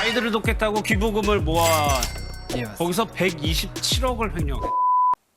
아이들을 돕겠다고 기부금을 모아 예, 맞습니다. 거기서 127억을 횡령했다.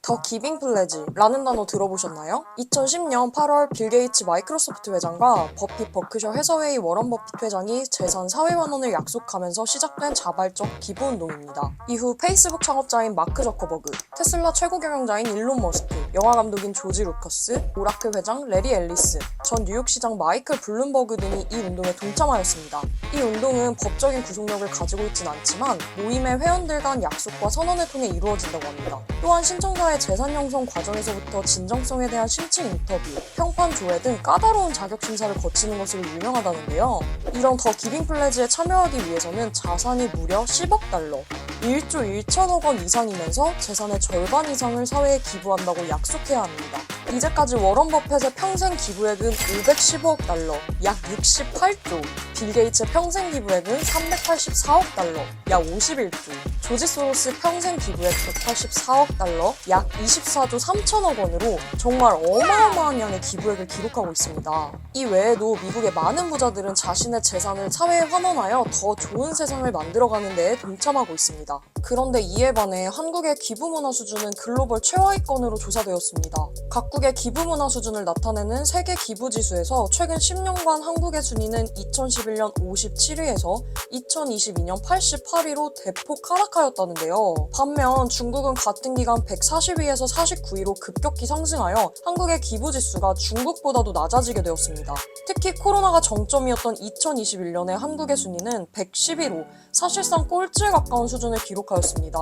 더 기빙 플래지라는 단어 들어보셨나요? 2010년 8월 빌 게이츠 마이크로소프트 회장과 버핏 버크셔 해서웨이 워런 버핏 회장이 재산 400만 원을 약속하면서 시작된 자발적 기부 운동입니다. 이후 페이스북 창업자인 마크 저커버그, 테슬라 최고 경영자인 일론 머스크, 영화 감독인 조지 루커스, 오라클 회장 레리 앨리스, 전 뉴욕시장 마이클 블룸버그 등이 이 운동에 동참하였습니다. 이 운동은 법적인 구속력을 가지고 있진 않지만 모임의 회원들 간 약속과 선언을 통해 이루어진다고 합니다. 또한 신청자의 재산 형성 과정에서부터 진정성에 대한 심층 인터뷰, 평판 조회 등 까다로운 자격 심사를 거치는 것으로 유명하다는데요. 이런 더 기빙 플래지에 참여하기 위해서는 자산이 무려 10억 달러, 1조 1천억 원 이상이면서 재산의 절반 이상을 사회에 기부한다고 약속해야 합니다. 이제까지 워런 버핏의 평생 기부액은 515억 달러, 약 68조, 빌 게이츠의 평생 기부액은 384억 달러, 약 51조, 조지 소로스 평생 기부액 184억 달러, 약 24조 3천억 원으로 정말 어마어마한 양의 기부액을 기록하고 있습니다. 이 외에도 미국의 많은 부자들은 자신의 재산을 사회에 환원하여 더 좋은 세상을 만들어가는 데에 동참하고 있습니다. 그런데 이에 반해 한국의 기부 문화 수준은 글로벌 최하위권으로 조사되었습니다. 각국의 기부 문화 수준을 나타내는 세계 기부 지수에서 최근 10년간 한국의 순위는 2011년 57위에서 2022년 88위로 대폭 하락하였다는데요. 반면 중국은 같은 기간 140위에서 49위로 급격히 상승하여 한국의 기부 지수가 중국보다도 낮아지게 되었습니다. 특히 코로나가 정점이었던 2021년에 한국의 순위는 110위로 사실상 꼴찌에 가까운 수준을 기록하였습니다.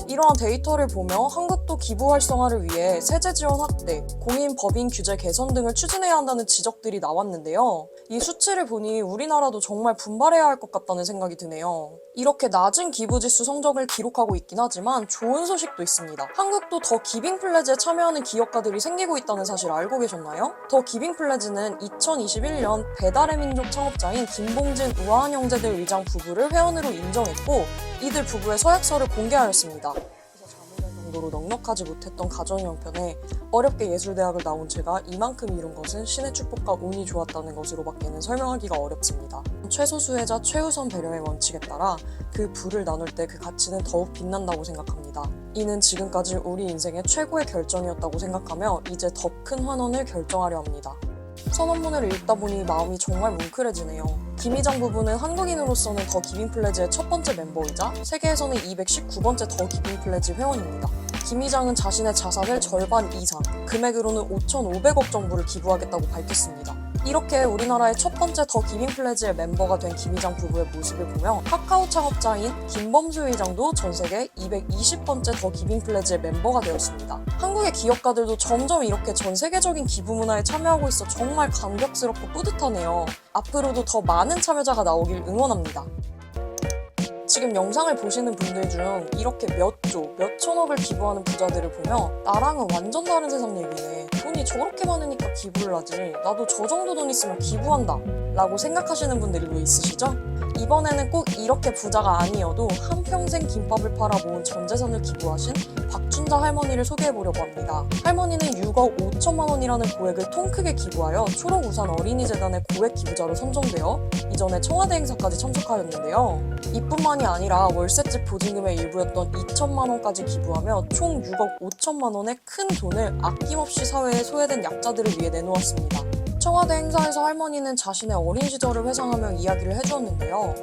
이러한 데이터를 보며 한국도 기부 활성화를 위해 세제 지원 확대, 공인 법인 규제 개선 등을 추진해야 한다는 지적들이 나왔는데요. 이 수치를 보니 우리나라도 정말 분발해야 할 것 같다는 생각이 드네요. 이렇게 낮은 기부지수 성적을 기록하고 있긴 하지만 좋은 소식도 있습니다. 한국도 더 기빙 플래지에 참여하는 기업가들이 생기고 있다는 사실 알고 계셨나요? 더 기빙 플래지는 2021년 배달의 민족 창업자인 김봉진, 우아한 형제들 의장 부부를 회원으로 인정했고 이들 부부의 서약서를 공개하였습니다. 정도로 넉넉하지 못했던 가정 형편에 어렵게 예술대학을 나온 제가 이만큼 이룬 것은 신의 축복과 운이 좋았다는 것으로밖에는 설명하기가 어렵습니다. 최소 수혜자 최우선 배려의 원칙에 따라 그 부를 나눌 때 그 가치는 더욱 빛난다고 생각합니다. 이는 지금까지 우리 인생의 최고의 결정이었다고 생각하며 이제 더 큰 환원을 결정하려 합니다. 선언문을 읽다 보니 마음이 정말 뭉클해지네요. 김 의장 부부는 한국인으로서는 더 기빙 플래지의 첫 번째 멤버이자 세계에서는 219번째 더 기빙 플래지 회원입니다. 김 의장은 자신의 자산을 절반 이상, 금액으로는 5,500억 정도를 기부하겠다고 밝혔습니다. 이렇게 우리나라의 첫 번째 더 기빙 플래지의 멤버가 된 김 의장 부부의 모습을 보며 카카오 창업자인 김범수 의장도 전 세계 220번째 더 기빙 플래지의 멤버가 되었습니다. 한국의 기업가들도 점점 이렇게 전 세계적인 기부 문화에 참여하고 있어 정말 감격스럽고 뿌듯하네요. 앞으로도 더 많은 참여자가 나오길 응원합니다. 지금 영상을 보시는 분들 중 이렇게 몇 조, 몇 천억을 기부하는 부자들을 보며 나랑은 완전 다른 세상 얘기네. 돈이 저렇게 많으니까 기부를 하지. 나도 저 정도 돈 있으면 기부한다. 라고 생각하시는 분들이 왜 있으시죠? 이번에는 꼭 이렇게 부자가 아니어도 한평생 김밥을 팔아 모은 전 재산을 기부하신 박춘자 할머니를 소개해보려고 합니다. 할머니는 6억 5천만 원이라는 고액을 통 크게 기부하여 초록우산 어린이재단의 고액 기부자로 선정되어 이전에 청와대 행사까지 참석하였는데요. 이뿐만이 아니라 월세집 보증금의 일부였던 2천만 원까지 기부하며 총 6억 5천만 원의 큰 돈을 아낌없이 사회에 소외된 약자들을 위해 내놓았습니다. 청와대 행사에서 할머니는 자신의 어린 시절을 회상하며 이야기를 해주었는데요.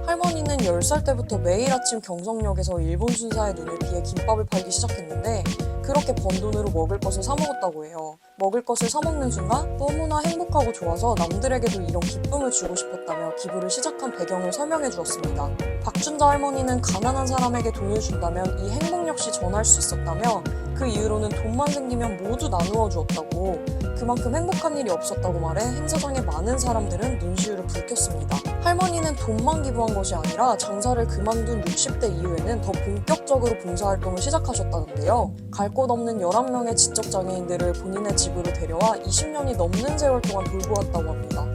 할머니는 10살 때부터 매일 아침 경성역에서 일본 순사의 눈을 피해 김밥을 팔기 시작했는데 그렇게 번 돈으로 먹을 것을 사 먹었다고 해요. 먹을 것을 사 먹는 순간 너무나 행복하고 좋아서 남들에게도 이런 기쁨을 주고 싶었다며 기부를 시작한 배경을 설명해 주었습니다. 박춘자 할머니는 가난한 사람에게 돈을 준다면 이 행복 역시 전할 수 있었다며 그 이후로는 돈만 생기면 모두 나누어 주었다고 그만큼 행복한 일이 없었다고 말해 행사장에 많은 사람들은 눈시울을 붉혔습니다. 할머니는 돈만 기부한 것이 아니라 장사를 그만둔 60대 이후에는 더 본격적으로 봉사활동을 시작하셨다는데요. 갈 곳 없는 11명의 지적장애인들을 본인의 집으로 데려와 20년이 넘는 세월 동안 돌보았다고 합니다.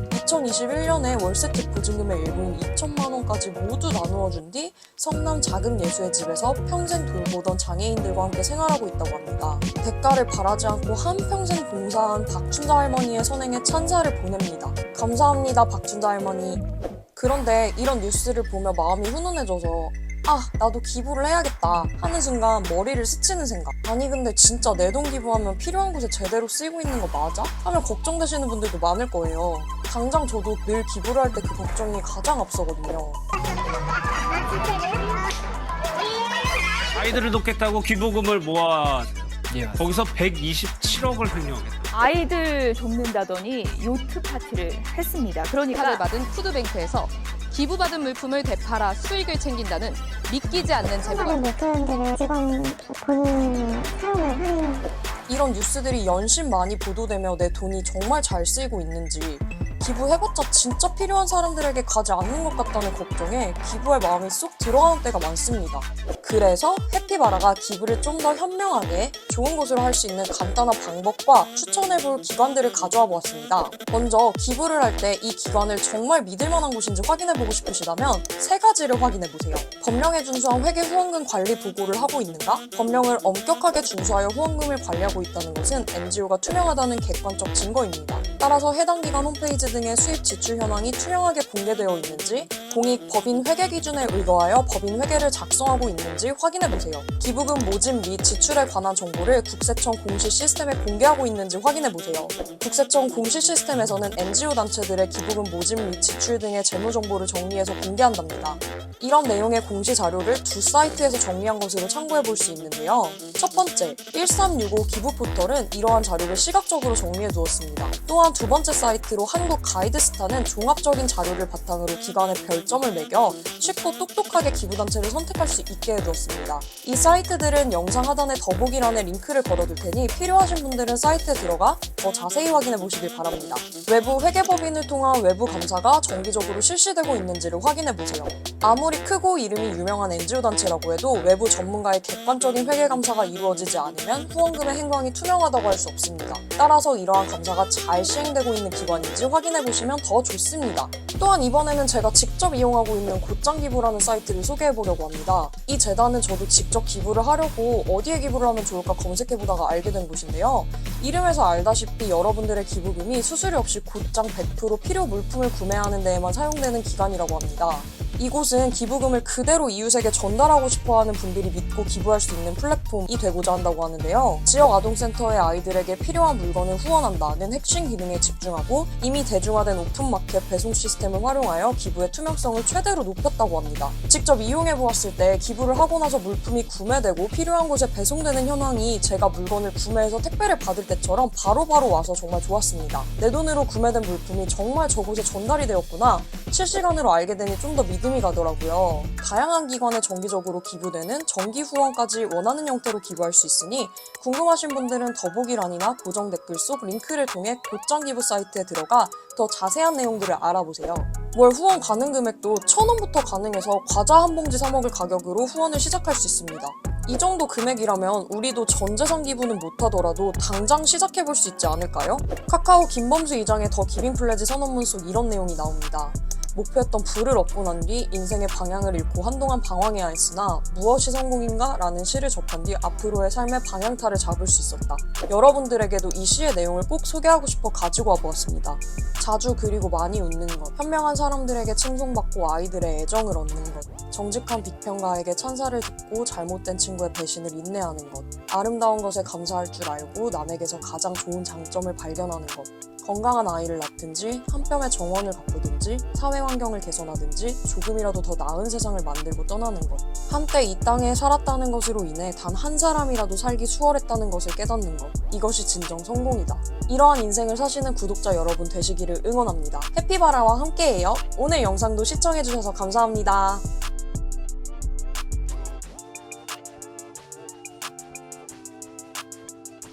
2021년에 월세집 보증금의 일부인 2천만 원까지 모두 나누어 준 뒤 성남 작은 예수의 집에서 평생 돌보던 장애인들과 함께 생활하고 있다고 합니다. 대가를 바라지 않고 한평생 봉사한 박춘자 할머니의 선행에 찬사를 보냅니다. 감사합니다, 박춘자 할머니. 그런데 이런 뉴스를 보며 마음이 훈훈해져서 나도 기부를 해야겠다 하는 순간 머리를 스치는 생각. 아니 근데 진짜 내 돈 기부하면 필요한 곳에 제대로 쓰이고 있는 거 맞아? 하면 걱정되시는 분들도 많을 거예요. 당장 저도 늘 기부를 할 때 그 걱정이 가장 앞서거든요. 아이들을 돕겠다고 기부금을 모아 예. 거기서 127억을 횡령했다. 아이들 돕는다더니 요트 파티를 했습니다. 그러니까 카를 받은 푸드뱅크에서 기부받은 물품을 되팔아 수익을 챙긴다는 믿기지 않는 제보가 다른 물품들을 직원 본인의 사용을 하는 이런 뉴스들이 연신 많이 보도되며 내 돈이 정말 잘 쓰이고 있는지, 기부해봤자 진짜 필요한 사람들에게 가지 않는 것 같다는 걱정에 기부할 마음이 쏙 들어가는 때가 많습니다. 그래서 해피바라가 기부를 좀 더 현명하게 좋은 곳으로 할 수 있는 간단한 방법과 추천해볼 기관들을 가져와 보았습니다. 먼저 기부를 할 때 이 기관을 정말 믿을 만한 곳인지 확인해보고 싶으시다면 세 가지를 확인해보세요. 법령에 준수한 회계 후원금 관리 보고를 하고 있는가? 법령을 엄격하게 준수하여 후원금을 관리하고 있다는 것은 NGO가 투명하다는 객관적 증거입니다. 따라서 해당 기관 홈페이지 등의 수입 지출 현황이 투명하게 공개되어 있는지, 공익 법인 회계 기준에 의거하여 법인 회계를 작성하고 있는지 확인해보세요. 기부금 모집 및 지출에 관한 정보를 국세청 공시 시스템에 공개하고 있는지 확인해보세요. 국세청 공시 시스템에서는 NGO 단체들의 기부금 모집 및 지출 등의 재무 정보를 정리해서 공개한답니다. 이런 내용의 공시 자료를 두 사이트에서 정리한 것으로 참고해볼 수 있는데요. 첫 번째, 1365 기부 포털은 이러한 자료를 시각적으로 정리해 두었습니다. 또한 두 번째 사이트로 한국 가이드스타는 종합적인 자료를 바탕으로 기관에 별점을 매겨 쉽고 똑똑하게 기부단체를 선택할 수 있게 해두었습니다. 이 사이트들은 영상 하단에 더보기란에 링크를 걸어둘 테니 필요하신 분들은 사이트에 들어가 더 자세히 확인해 보시길 바랍니다. 외부 회계법인을 통한 외부 감사가 정기적으로 실시되고 있는지를 확인해 보세요. 아무리 크고 이름이 유명한 NGO 단체라고 해도 외부 전문가의 객관적인 회계 감사가 이루어지지 않으면 후원금의 행방이 투명하다고 할 수 없습니다. 따라서 이러한 감사가 잘 시행되고 있는 기관인지 확인해 보시면 더 좋습니다. 또한 이번에는 제가 직접 이용하고 있는 곧장기부라는 사이트를 소개해 보려고 합니다. 이 재단은 저도 직접 기부를 하려고 어디에 기부를 하면 좋을까 검색해 보다가 알게 된 곳인데요. 이름에서 알다시피 여러분들의 기부금이 수수료 없이 곧장 100% 필요 물품을 구매하는 데에만 사용되는 기관이라고 합니다. 이곳은 기부금을 그대로 이웃에게 전달하고 싶어하는 분들이 믿고 기부할 수 있는 플랫폼이 되고자 한다고 하는데요. 지역 아동센터의 아이들에게 필요한 물건을 후원한다는 핵심 기능에 집중하고 이미 대중화된 오픈마켓 배송 시스템을 활용하여 기부의 투명성을 최대로 높였다고 합니다. 직접 이용해보았을 때 기부를 하고 나서 물품이 구매되고 필요한 곳에 배송되는 현황이 제가 물건을 구매해서 택배를 받을 때처럼 바로바로 와서 정말 좋았습니다. 내 돈으로 구매된 물품이 정말 저곳에 전달이 되었구나, 실시간으로 알게 되니 좀 더 믿음이 가더라고요. 다양한 기관에 정기적으로 기부되는 정기 후원까지 원하는 형태로 기부할 수 있으니 궁금하신 분들은 더보기란이나 고정 댓글 속 링크를 통해 곧장 기부 사이트에 들어가 더 자세한 내용들을 알아보세요. 월 후원 가능 금액도 1,000원부터 가능해서 과자 한 봉지 사 먹을 가격으로 후원을 시작할 수 있습니다. 이 정도 금액이라면 우리도 전재산 기부는 못하더라도 당장 시작해볼 수 있지 않을까요? 카카오 김범수 이장의 더 기빙 플래지 선언문 속 이런 내용이 나옵니다. 목표했던 부를 얻고 난 뒤 인생의 방향을 잃고 한동안 방황해야 했으나 무엇이 성공인가? 라는 시를 접한 뒤 앞으로의 삶의 방향타를 잡을 수 있었다. 여러분들에게도 이 시의 내용을 꼭 소개하고 싶어 가지고 와보았습니다. 자주 그리고 많이 웃는 것, 현명한 사람들에게 칭송받고 아이들의 애정을 얻는 것, 정직한 비평가에게 찬사를 듣고 잘못된 친구의 배신을 인내하는 것, 아름다운 것에 감사할 줄 알고 남에게서 가장 좋은 장점을 발견하는 것, 건강한 아이를 낳든지 한 뼘의 정원을 가꾸든지 사회 환경을 개선하든지 조금이라도 더 나은 세상을 만들고 떠나는 것, 한때 이 땅에 살았다는 것으로 인해 단 한 사람이라도 살기 수월했다는 것을 깨닫는 것, 이것이 진정 성공이다. 이러한 인생을 사시는 구독자 여러분 되시기를 응원합니다. 해피바라와 함께해요. 오늘 영상도 시청해주셔서 감사합니다.